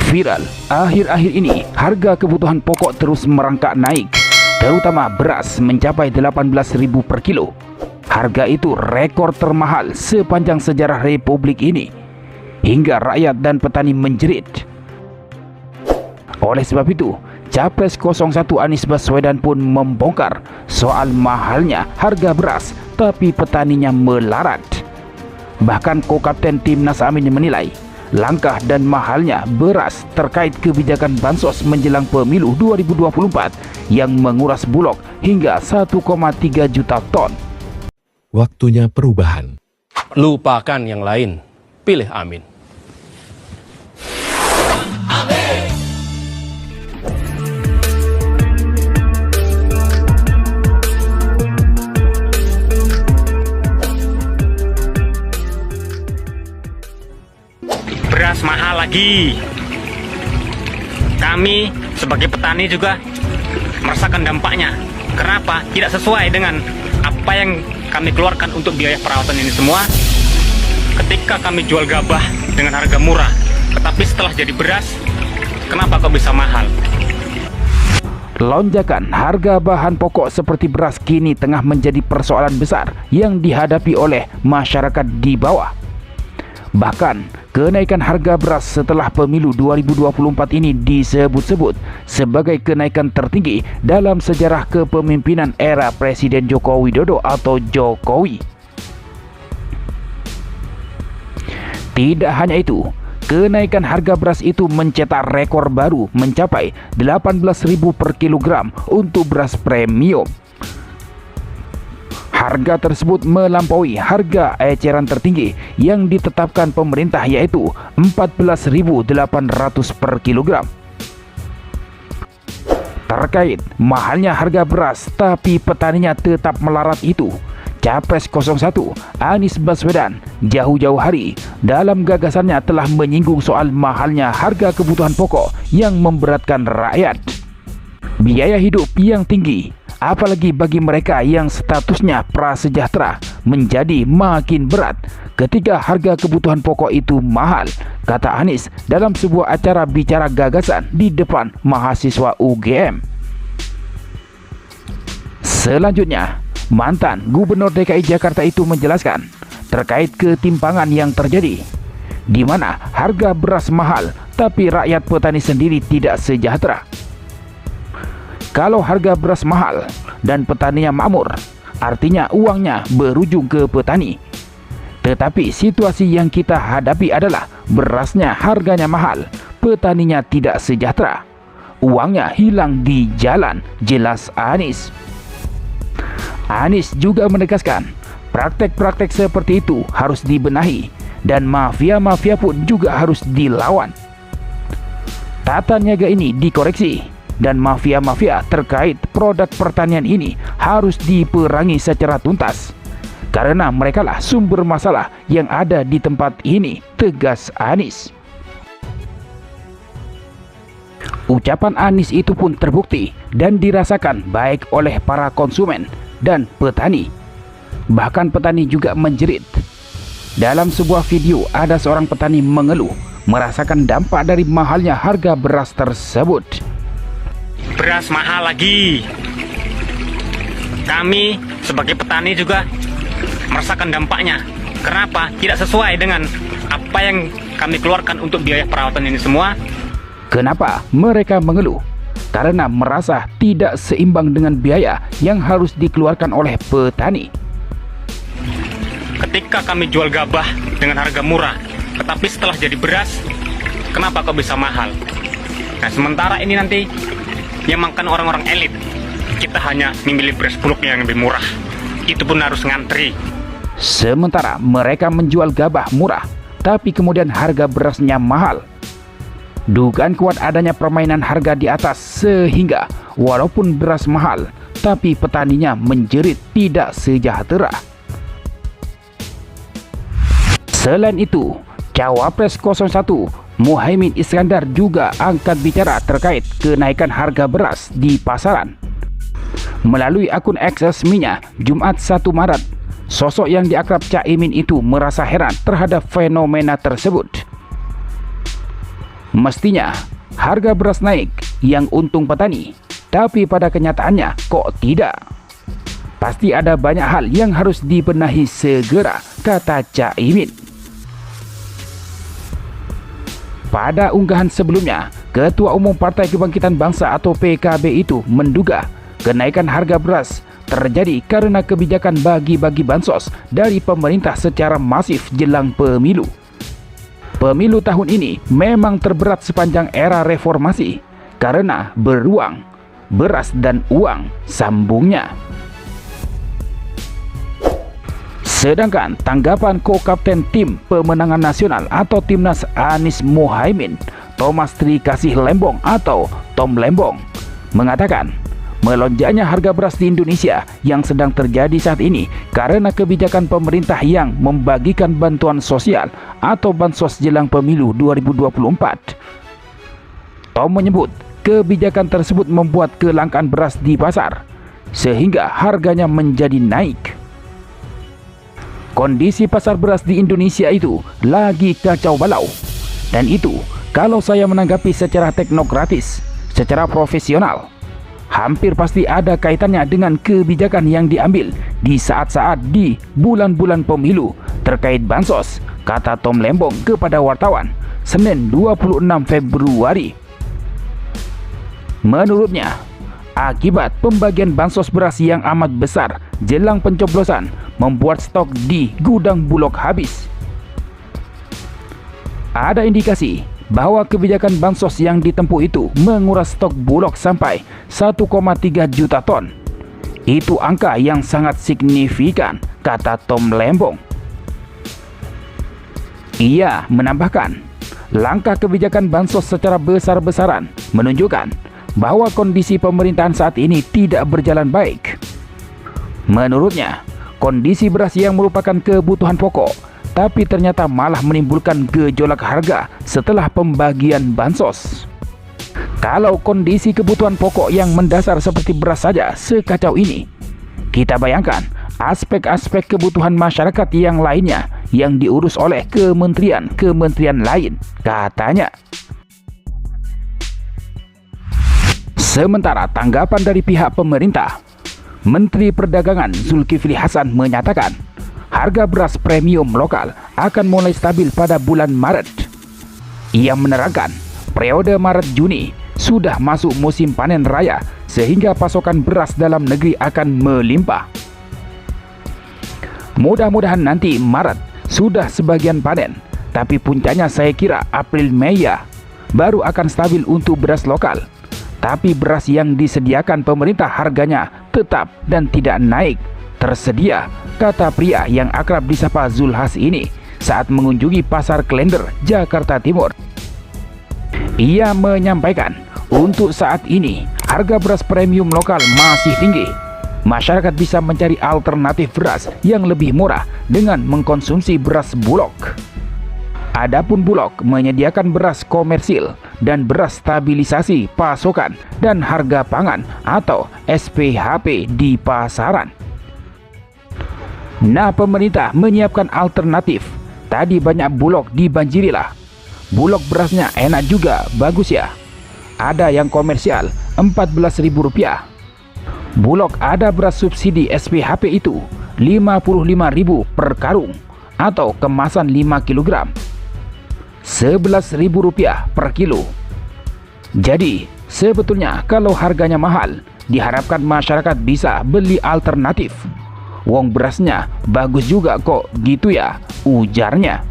Viral, akhir-akhir ini harga kebutuhan pokok terus merangkak naik, terutama beras mencapai 18.000 per kilo. Harga itu rekor termahal sepanjang sejarah Republik ini, hingga rakyat dan petani menjerit. Oleh sebab itu, Capres 01 Anies Baswedan pun membongkar soal mahalnya harga beras, tapi petaninya melarat. Bahkan Kokapten Timnas Amin menilai langkah dan mahalnya beras terkait kebijakan bansos menjelang pemilu 2024 yang menguras bulog hingga 1,3 juta ton. Waktunya perubahan. Lupakan yang lain, pilih Amin. Beras mahal lagi. Kami sebagai petani juga merasakan dampaknya. Kenapa? Tidak sesuai dengan apa yang kami keluarkan untuk biaya perawatan ini semua. Ketika kami jual gabah dengan harga murah, tetapi setelah jadi beras, kenapa kok bisa mahal? Lonjakan harga bahan pokok seperti beras kini tengah menjadi persoalan besar yang dihadapi oleh masyarakat di bawah. Bahkan, kenaikan harga beras setelah pemilu 2024 ini disebut-sebut sebagai kenaikan tertinggi dalam sejarah kepemimpinan era Presiden Joko Widodo atau Jokowi. Tidak hanya itu, kenaikan harga beras itu mencetak rekor baru mencapai 18.000 per kilogram untuk beras premium. Harga tersebut melampaui harga eceran tertinggi yang ditetapkan pemerintah, yaitu 14.800 per kilogram. Terkait mahalnya harga beras tapi petaninya tetap melarat itu, Capres 01 Anies Baswedan jauh-jauh hari dalam gagasannya telah menyinggung soal mahalnya harga kebutuhan pokok yang memberatkan rakyat. Biaya hidup yang tinggi, apalagi bagi mereka yang statusnya prasejahtera, menjadi makin berat ketika harga kebutuhan pokok itu mahal, kata Anies dalam sebuah acara bicara gagasan di depan mahasiswa UGM. Selanjutnya, mantan Gubernur DKI Jakarta itu menjelaskan terkait ketimpangan yang terjadi, di mana harga beras mahal tapi rakyat petani sendiri tidak sejahtera. Kalau harga beras mahal dan petaninya makmur, artinya uangnya berujung ke petani. Tetapi situasi yang kita hadapi adalah berasnya harganya mahal, petaninya tidak sejahtera. Uangnya hilang di jalan, jelas Anies. Anies juga menegaskan, praktek-praktek seperti itu harus dibenahi dan mafia-mafia pun juga harus dilawan. Tata niaga ini dikoreksi dan mafia-mafia terkait produk pertanian ini harus diperangi secara tuntas, karena merekalah sumber masalah yang ada di tempat ini, tegas Anies. Ucapan Anies itu pun terbukti dan dirasakan baik oleh para konsumen dan petani. Bahkan petani juga menjerit. Dalam sebuah video ada seorang petani mengeluh merasakan dampak dari mahalnya harga beras tersebut. Beras mahal lagi. Kami sebagai petani juga merasakan dampaknya. Kenapa? Tidak sesuai dengan apa yang kami keluarkan untuk biaya perawatan ini semua. Kenapa mereka mengeluh? Karena merasa tidak seimbang dengan biaya yang harus dikeluarkan oleh petani. Ketika kami jual gabah dengan harga murah, tetapi setelah jadi beras, kenapa kok bisa mahal? Nah, sementara ini nanti yang makan orang-orang elit, kita hanya memilih beras bulog yang lebih murah. Itu pun harus ngantri. Sementara mereka menjual gabah murah, tapi kemudian harga berasnya mahal. Dugaan kuat adanya permainan harga di atas, sehingga walaupun beras mahal, tapi petaninya menjerit tidak sejahtera. Selain itu, Cawapres 01 Muhaimin Iskandar juga angkat bicara terkait kenaikan harga beras di pasaran. Melalui akun X resminya Jumat 1 Maret, sosok yang diakrab Caimin itu merasa heran terhadap fenomena tersebut. Mestinya harga beras naik yang untung petani, tapi pada kenyataannya kok tidak. Pasti ada banyak hal yang harus dibenahi segera, kata Caimin. Pada unggahan sebelumnya, Ketua Umum Partai Kebangkitan Bangsa atau PKB itu menduga kenaikan harga beras terjadi karena kebijakan bagi-bagi bansos dari pemerintah secara masif jelang pemilu. Pemilu tahun ini memang terberat sepanjang era reformasi karena beruang, beras dan uang, sambungnya. Sedangkan tanggapan ko-kapten tim pemenangan nasional atau Timnas Anies Mohaimin, Thomas Trikasih Lembong atau Tom Lembong, mengatakan melonjaknya harga beras di Indonesia yang sedang terjadi saat ini karena kebijakan pemerintah yang membagikan bantuan sosial atau bansos jelang pemilu 2024. Tom menyebut kebijakan tersebut membuat kelangkaan beras di pasar sehingga harganya menjadi naik. Kondisi pasar beras di Indonesia itu lagi kacau balau. Dan itu kalau saya menanggapi secara teknokratis, secara profesional, hampir pasti ada kaitannya dengan kebijakan yang diambil di saat-saat di bulan-bulan pemilu terkait bansos, kata Tom Lembong kepada wartawan Senin 26 Februari. Menurutnya, akibat pembagian bansos beras yang amat besar jelang pencoblosan membuat stok di gudang Bulog habis. Ada indikasi bahwa kebijakan bansos yang ditempuh itu menguras stok Bulog sampai 1,3 juta ton. Itu angka yang sangat signifikan, kata Tom Lembong. Ia menambahkan, langkah kebijakan bansos secara besar-besaran menunjukkan bahwa kondisi pemerintahan saat ini tidak berjalan baik. Menurutnya, kondisi beras yang merupakan kebutuhan pokok, tapi ternyata malah menimbulkan gejolak harga setelah pembagian bansos. Kalau kondisi kebutuhan pokok yang mendasar seperti beras saja sekacau ini, kita bayangkan aspek-aspek kebutuhan masyarakat yang lainnya yang diurus oleh kementerian-kementerian lain, katanya. Sementara tanggapan dari pihak pemerintah, Menteri Perdagangan Zulkifli Hasan menyatakan harga beras premium lokal akan mulai stabil pada bulan Maret. Ia menerangkan periode Maret-Juni sudah masuk musim panen raya sehingga pasokan beras dalam negeri akan melimpah. Mudah-mudahan nanti Maret sudah sebagian panen, tapi puncaknya saya kira April-Mei baru akan stabil untuk beras lokal. Tapi beras yang disediakan pemerintah harganya tetap dan tidak naik tersedia, kata pria yang akrab disapa Zulhas ini saat mengunjungi Pasar Klender, Jakarta Timur. Ia menyampaikan untuk saat ini harga beras premium lokal masih tinggi. Masyarakat bisa mencari alternatif beras yang lebih murah dengan mengkonsumsi beras Bulog. Adapun Bulog menyediakan beras komersil dan beras stabilisasi pasokan dan harga pangan atau SPHP di pasaran. Nah, pemerintah menyiapkan alternatif. Tadi banyak Bulog dibanjirilah. Bulog berasnya enak juga, bagus ya. Ada yang komersial Rp14.000. Bulog ada beras subsidi SPHP itu Rp55.000 per karung atau kemasan 5 kg. Rp11.000 per kilo. Jadi, sebetulnya kalau harganya mahal, diharapkan masyarakat bisa beli alternatif. Wong berasnya bagus juga kok, gitu ya, ujarnya.